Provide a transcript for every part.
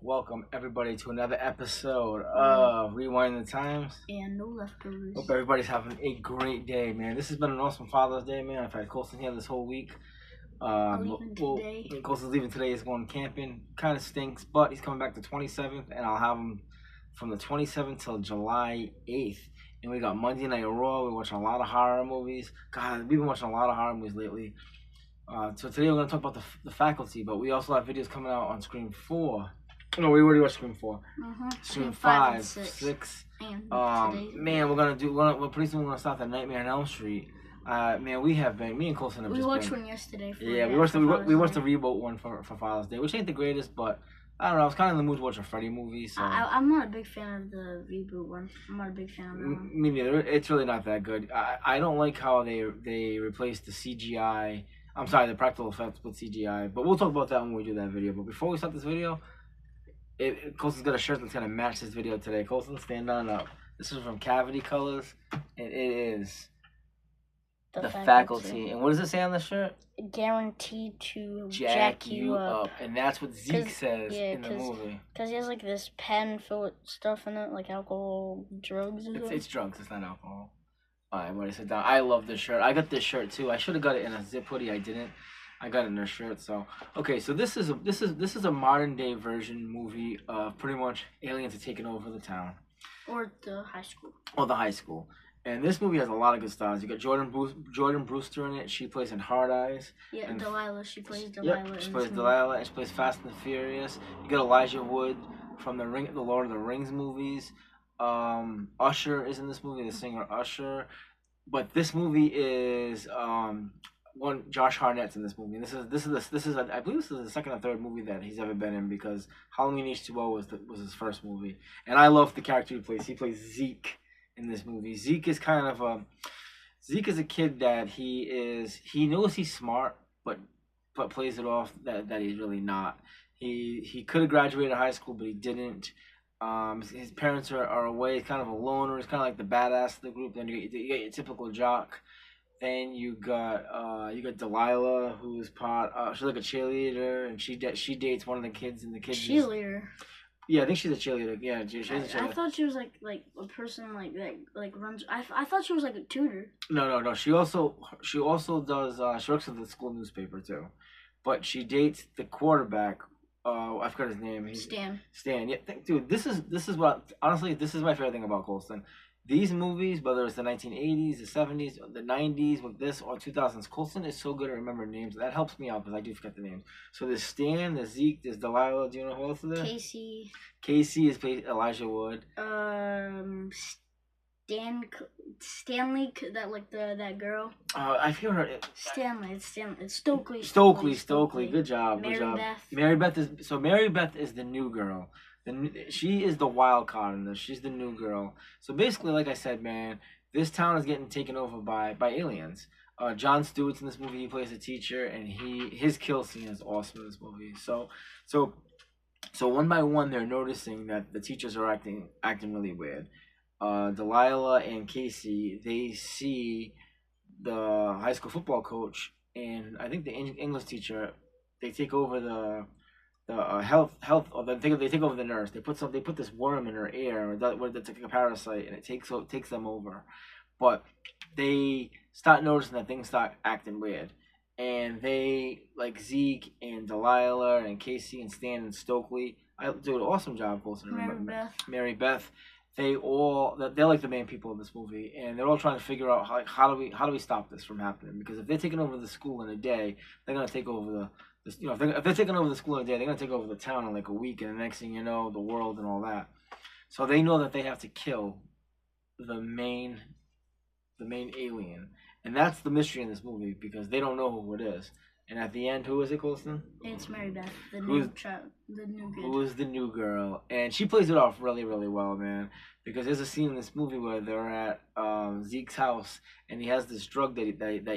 welcome everybody to another episode of Rewind the Times. And no leftovers. Hope everybody's having a great day, man. This has been an awesome Father's Day, man. I've had Colson here this whole week. Today. Colson's leaving today. He's going camping. Kind of stinks, but he's coming back the 27th, and I'll have him from the 27th till July 8th. And we got Monday Night Raw. We're watching a lot of horror movies. God, we've been watching a lot of horror movies lately. So today we're going to talk about the Faculty, but we also have videos coming out on Scream 4. No, we already watched Scream 4. Scream 5, and 6. And Man, we're pretty soon going to start the Nightmare on Elm Street. Man, me and Colson have we just watched been, one yesterday. we watched the reboot one for Father's Day, which ain't the greatest, but I don't know. I was kind of in the mood to watch a Freddy movie. So I'm not a big fan of the reboot one. I'm not a big fan of that one. Me neither. It's really not that good. I don't like how they replaced the CGI. I'm sorry, the practical effects with CGI. But we'll talk about that when we do that video. But before we start this video, Colson's got a shirt that's gonna match this video today. Colson, stand on up. This is from Cavity Colors, and it is the Faculty. And what does it say on the shirt? Guaranteed to jack you up. And that's what Zeke says in the movie. Because he has like this pen filled with stuff in it, like alcohol, drugs. It's drugs. It's not alcohol. Alright, I'm gonna sit down. I love this shirt. I got this shirt too. I should have got it in a zip hoodie. I didn't. I got it in a shirt. So okay, so this is a modern day version movie of pretty much aliens are taking over the town. Or the high school. Or the high school. And this movie has a lot of good stars. You got Jordan Brewster in it. She plays in Hard Eyes. Yeah, and Delilah. She plays Delilah. Yep, she plays Delilah, and she plays Fast and the Furious. You got Elijah Wood from the Lord of the Rings movies. Usher is in this movie, the singer Usher. But this movie is Josh Hartnett's in this movie. This is I believe this is the second or third movie that he's ever been in, because Halloween H2O was his first movie. And I love the character he plays. He plays Zeke in this movie. Zeke is a kid that he knows he's smart, but plays it off that he's really not. He could have graduated high school, but he didn't. His parents are away. He's kind of a loner. He's kind of like the badass of the group. Then you get your typical jock. Then you got Delilah, who's she's like a cheerleader, and she dates one of the kids, and the kid cheerleader. Yeah, I think she's a cheerleader. Yeah, she's a cheerleader. I thought she was like a person like runs. I thought she was like a tutor. No. She also does. She works at the school newspaper too, but she dates the quarterback. I forgot his name. Stan. Yeah, dude. This is what honestly. This is my favorite thing about Colson. These movies, whether it's the 1980s, the 70s, the 90s, with this or 2000s, Colson is so good at remembering names. That helps me out because I do forget the names. So there's Stan, there's Zeke, there's Delilah. Do you know who else is there? Casey. Casey is played Elijah Wood. Stanley, that girl. I feel her. Stanley. It's Stokely. Stokely. Good job. Mary Beth is the new girl. She is the wild card in this. She's the new girl. So basically, like I said, man, this town is getting taken over by aliens. Jon Stewart's in this movie. He plays a teacher, and his kill scene is awesome in this movie. So one by one, they're noticing that the teachers are acting really weird. Delilah and Casey, they see the high school football coach, and I think the English teacher. They take over the health, or they take over the nurse. They put this worm in her ear, that's like a parasite, and it takes them over. But they start noticing that things start acting weird, and they, like Zeke and Delilah and Casey and Stan and Stokely, I do an awesome job. Mary Beth. They're like the main people of this movie, and they're all trying to figure out how do we stop this from happening? Because if they're taking over the school in a day, they're gonna take over if they're taking over the school in a day, they're gonna take over the town in like a week, and the next thing you know, the world and all that. So they know that they have to kill the main alien, and that's the mystery in this movie, because they don't know who it is. And at the end, who is it, Colson? It's Mary Beth, the new girl. Who is the new girl? And she plays it off really, really well, man. Because there's a scene in this movie where they're at Zeke's house, and he has this drug that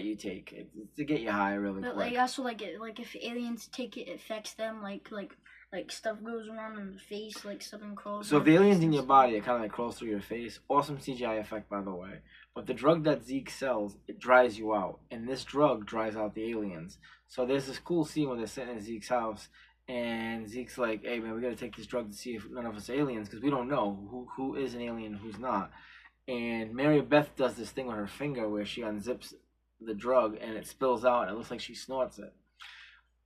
you take to get you high really quick. But also if aliens take it, it affects them. Like stuff goes around in the face, like something crawls. So if the alien's in your body, it kind of like crawls through your face. Awesome CGI effect, by the way. But the drug that Zeke sells, it dries you out, and this drug dries out the aliens. So there's this cool scene where they're sitting in Zeke's house, And Zeke's like, "Hey man, we gotta take this drug to see if none of us are aliens, because we don't know who is an alien and who's not." And Mary Beth does this thing with her finger where she unzips the drug and it spills out and it looks like she snorts it.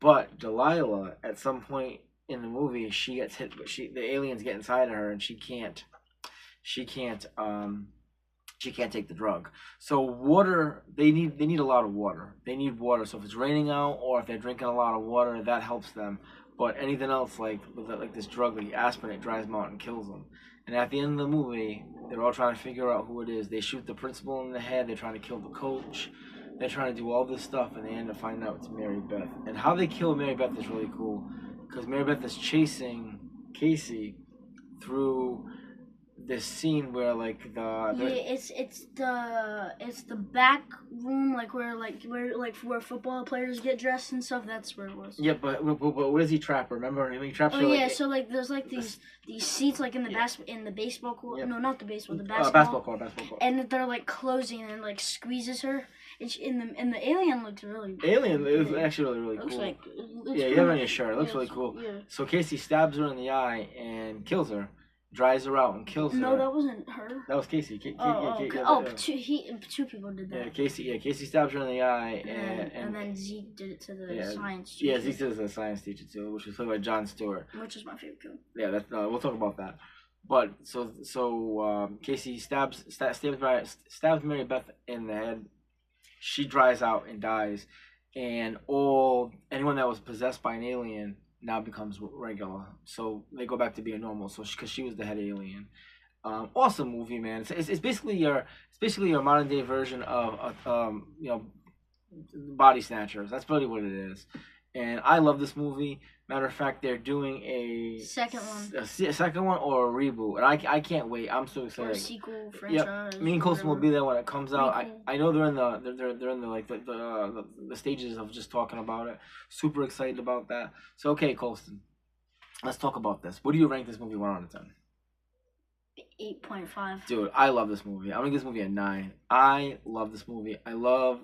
But Delilah, at some point in the movie, she gets hit. The aliens get inside of her and she can't take the drug. So water, they need a lot of water. They need water. So if it's raining out or if they're drinking a lot of water, that helps them. But anything else like this drug, like aspirin, it dries them out and kills them. And at the end of the movie, they're all trying to figure out who it is. They shoot the principal in the head. They're trying to kill the coach. They're trying to do all this stuff, and they end up finding out it's Mary Beth. And how they kill Mary Beth is really cool, because Mary Beth is chasing Casey through this scene where like it's the back room where football players get dressed and stuff. That's where it was. Yeah, but where does he trap her? Remember, he traps her. Oh yeah, so like there's like these seats like in the baseball court. Yeah. No, not the baseball. The basketball court. And they're like closing and like squeezes her. It's in the alien looks really. Alien is actually really cool. Looks cool. Yeah, you have it on your shirt. It looks really cool. Yeah. So Casey stabs her in the eye and kills her. Dries her out and kills her. No, that wasn't her. That was Casey. Two people did that. Yeah, Casey stabs her in the eye, and then Zeke did it to the science teacher. Yeah, Zeke did it to the science teacher too, which was played by Jon Stewart. Which is my favorite kill. Yeah, we'll talk about that. But so Casey stabs Mary Beth in the head. She dries out and dies, and anyone that was possessed by an alien now becomes regular, so they go back to being normal. So because she was the head alien, awesome movie, man. It's basically your modern day version of Body Snatchers. That's really what it is, and I love this movie. Matter of fact, they're doing a second one, a second one or a reboot, and I can't wait. I'm so excited. Or a sequel franchise. Yep. Me and Colson will be there when it comes out. I know they're in the stages of just talking about it. Super excited about that. So okay, Colson, let's talk about this. What do you rank this movie 1 out of 10? 8.5. Dude, I love this movie. I'm gonna give this movie a 9. I love this movie. I love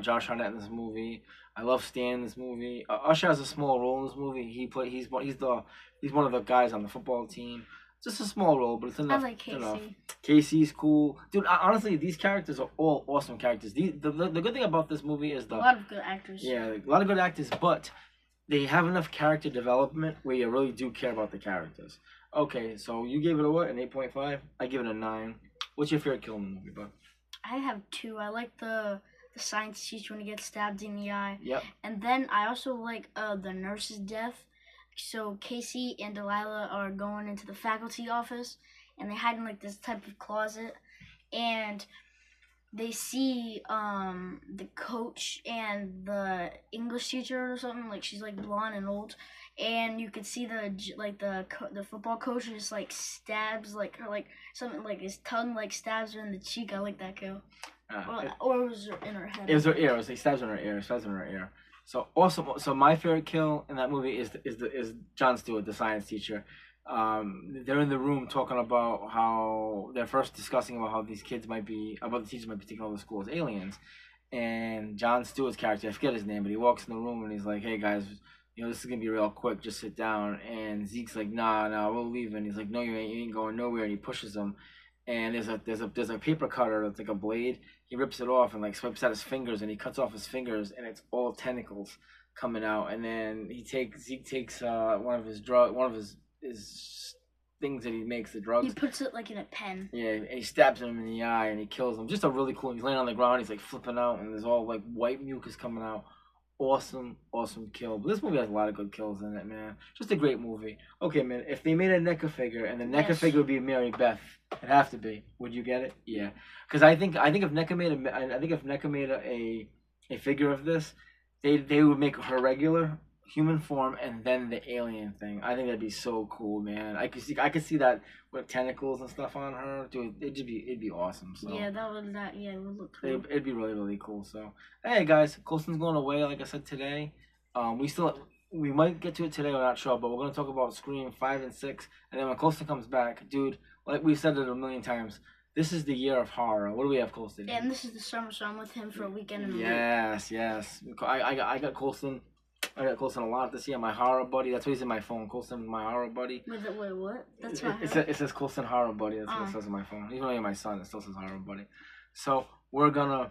Josh Hartnett in this movie. I love Stan in this movie. Usher has a small role in this movie. He's one of the guys on the football team. Just a small role, but it's enough. I like Casey. Enough. Casey's cool, dude. Honestly, these characters are all awesome characters. The good thing about this movie is a lot of good actors. Yeah, a lot of good actors, but they have enough character development where you really do care about the characters. Okay, so you gave it a what? An 8.5? I give it a 9. What's your favorite kill in the movie, bud? I have 2. I like the science teacher when he gets stabbed in the eye. Yep. And then I also like the nurse's death. So Casey and Delilah are going into the faculty office, and they hide in like this type of closet, and they see the coach and the English teacher or something. Like she's like blonde and old, and you could see the football coach just like stabs like her like something like his tongue like stabs her in the cheek. I like that kill. Or it was in her head. It was her ear. He stabs in her ear. So awesome. So my favorite kill in that movie is Jon Stewart, the science teacher. They're in the room talking about how they're first discussing about how the teachers might be taking over the school as aliens, and Jon Stewart's character, I forget his name, but he walks in the room and he's like, "Hey guys, this is gonna be real quick. Just sit down." And Zeke's like, "Nah, we're leaving." He's like, "No, you ain't going nowhere." And he pushes him. And there's a paper cutter that's like a blade. He rips it off and like swipes out his fingers, and he cuts off his fingers, and it's all tentacles coming out. And then Zeke takes one of his things that he makes, the drugs. He puts it like in a pen. Yeah, and he stabs him in the eye and he kills him. Just a really cool. He's laying on the ground. He's like flipping out, and there's all like white mucus coming out. Awesome kill. But this movie has a lot of good kills in it, man. Just a great movie. Okay, man. If they made a NECA figure and the NECA figure would be Mary Beth, it'd have to be. Would you get it? Yeah. Because I think if NECA made a figure of this, they would make her regular human form and then the alien thing. I think that'd be so cool, man. I could see that with tentacles and stuff on her. Dude, it'd be awesome. So yeah, it would look cool. It'd be really, really cool. So hey guys, Colson's going away, like I said today. We might get to it today, we're not sure, but we're gonna talk about Scream 5 and 6, and then when Colson comes back, dude, like we've said it a million times, this is the year of horror. What do we have, Colson? Yeah, and this is the summer, so I'm with him for a weekend and a week. Yes. I got Colson I got Colson a lot this year. My horror buddy. That's what he's in my phone. Colson, my horror buddy. Wait, what? That's it says Colson horror buddy. That's what it says on my phone. Even though you're my son, it still says horror buddy. So we're gonna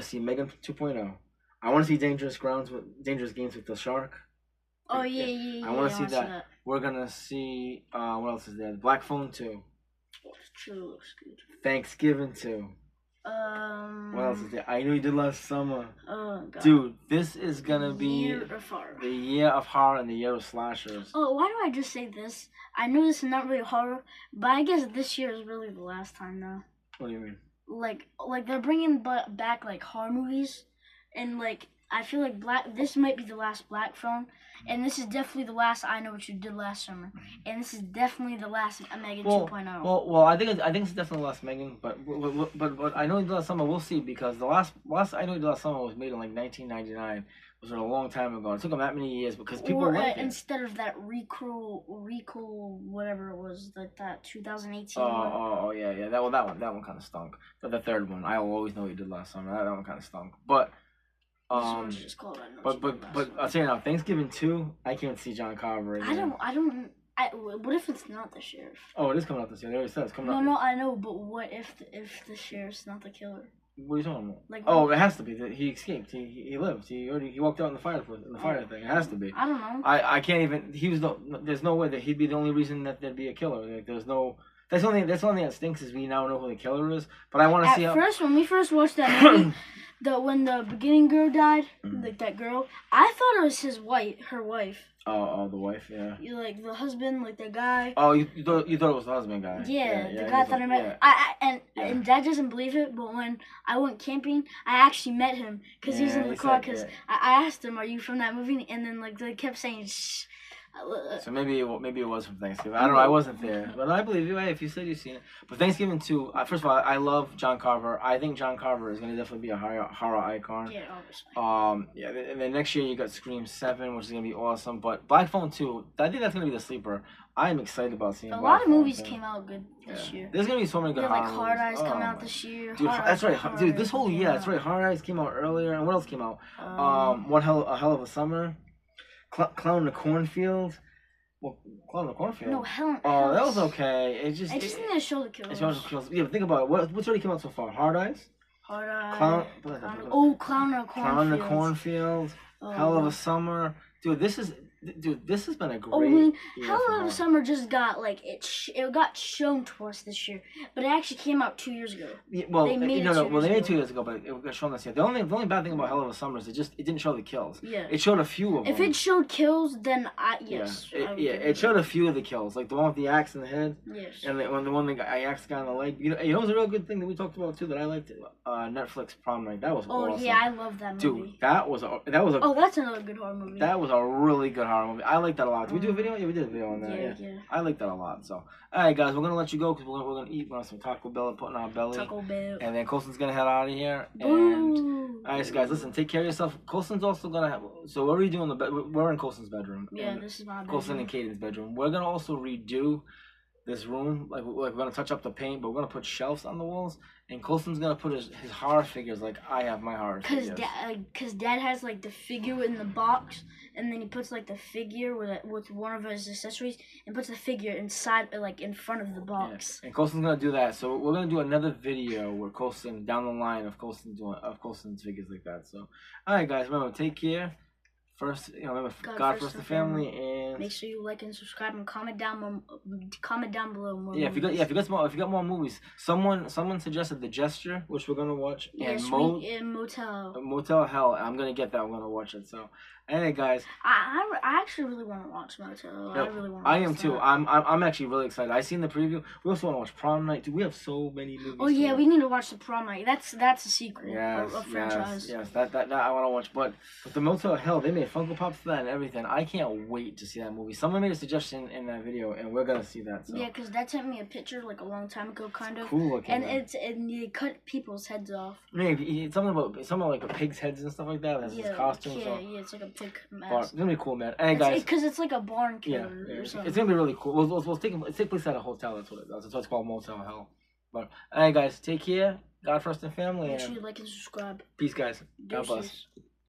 see Megan 2.0. I want to see Dangerous Games with the shark. Oh yeah. I want to see that. We're gonna see what else is there? Black Phone 2. True, looks good. Thanksgiving 2. What else is there? I Know You Did Last Summer. Oh god. Dude, this is gonna be the year of horror and the year of slashers. Oh, why do I just say this? I know this is not really horror, but I guess this year is really the last time though. What do you mean? Like they're bringing back like horror movies, and like I feel like this might be the last Black Phone, and this is definitely the last I Know What You Did Last Summer, and this is definitely the last Megan 2.0. Well, I think it's definitely the last Megan, but I Know You Did Last Summer. We'll see, because the last I Know You Did Last Summer was made in like 1999. It was a long time ago. It took them that many years because people liked it. Instead of that recall, whatever it was, like that 2018. Oh yeah. That one kind of stunk. But the third one, I Always Know What You Did Last Summer. That one kind of stunk. But but I'll tell you now, Thanksgiving 2, I can't see John Carver again. What if it's not the sheriff? Oh, it is coming out this year. They already said it's coming out. No, I know, but what if the sheriff's not the killer? What are you talking about? It has to be. He escaped. He lived. He walked out in the fire thing. It has to be. I don't know. I can't even. There's no way that he'd be the only reason that there'd be a killer. Like, there's no. That's the only thing that stinks is we now know who the killer is. But I want to see how. When we first watched that movie, when the beginning girl died, like that girl, I thought it was her wife. Oh, the wife, yeah. You like the husband, like the guy. Oh, you thought it was the husband guy. Yeah, the guy that I met. And Dad doesn't believe it, but when I went camping, I actually met him because he was in the car. Because I asked him, "Are you from that movie?" And then like they kept saying, "Shh." So maybe it was from Thanksgiving. I don't know. I wasn't there, but I believe you. Hey, if you said you've seen it. But Thanksgiving 2. First of all, I love John Carver. I think John Carver is going to definitely be a horror icon. Yeah, obviously. And then next year you got Scream 7, which is going to be awesome. But Black Phone 2, I think that's going to be the sleeper. I'm excited about seeing. A lot of movies came out good this year. There's going to be so many good horror movies. Hard Eyes come out this year. Dude, that's right. Dude, this whole year, that's right. Hard Eyes came out earlier, and what else came out? A Hell of a Summer, Clown in the Cornfield. Well, Clown in the Cornfield. No, Oh, that was okay. I just need to show the kills. Yeah, but think about it. What's already come out so far? Hard Eyes. Hard Eyes. Clown in the Cornfield. Clown in the Cornfield. Hell of a Summer. Dude, this has been a great. Hell of a Summer just got it got shown to us this year, but it actually came out 2 years ago. Yeah, they made it 2 years ago, but it got shown this year. The only bad thing about Hell of a Summer is it didn't show the kills. Yeah. It showed a few of them. If it showed kills, then yes. It showed a few of the kills, like the one with the axe in the head. Yes. And the one that axe guy in the leg. You know, it was a real good thing that we talked about too that I liked. Netflix Prom Night. That was awesome. Oh yeah, I love that movie. Dude, that was a. Oh, that's another good horror movie. That was a really good horror movie. I like that a lot. Did we do a video? Yeah, we did a video on that. Yeah. I like that a lot. So, all right, guys, we're gonna let you go because we're gonna eat. We're gonna have some Taco Bell, put in our belly. Taco Bell. And then Colson's gonna head out of here. Boo. And all right, so guys, listen, take care of yourself. Colson's also gonna have. So what are we doing in the bed? We're in Colson's bedroom. Yeah, this is my bedroom. Colson and Caden's bedroom. We're gonna also redo this room. Like we're gonna touch up the paint, but we're gonna put shelves on the walls. And Colson's gonna put his horror figures like I have my horror figures. Cause Dad has like the figure in the box, and then he puts like the figure with one of his accessories, and puts the figure inside, like in front of the box. Yeah. And Colson's gonna do that. So we're gonna do another video where Colson down the line of Colson's figures like that. So, all right, guys, remember, take care. First, remember, God first the family, and make sure you like and subscribe and comment down below more. Yeah, movies. if you got more movies. Someone suggested The Gesture, which we're gonna watch, and Motel Hell. I'm gonna get that. I'm gonna watch it. So, anyway, guys, I actually really want to watch Motel. No, I really want. I am too. I'm actually really excited. I seen the preview. We also want to watch Prom Night. Dude, we have so many movies. Oh yeah, we need to watch the Prom Night. That's a sequel. Yes, a franchise. Yes, that I want to watch. But the Motel Hell, they made Funko Pops for that and everything. I can't wait to see that movie. Someone made a suggestion in that video, and we're gonna see that. So. Yeah, because Dad sent me a picture like a long time ago, kind of. Cool looking. And they cut people's heads off. Yeah, something like a pig's heads and stuff like that. That's his costume. Yeah, it's like a pig mask. It's gonna be cool, man. Hey guys, because it's like a barn killer or something. It's gonna be really cool. We'll take place at a hotel. That's what it does. That's what's called Motel Hell. But hey guys, take care. God first and family. Make sure you like and subscribe. Peace, guys. God bless.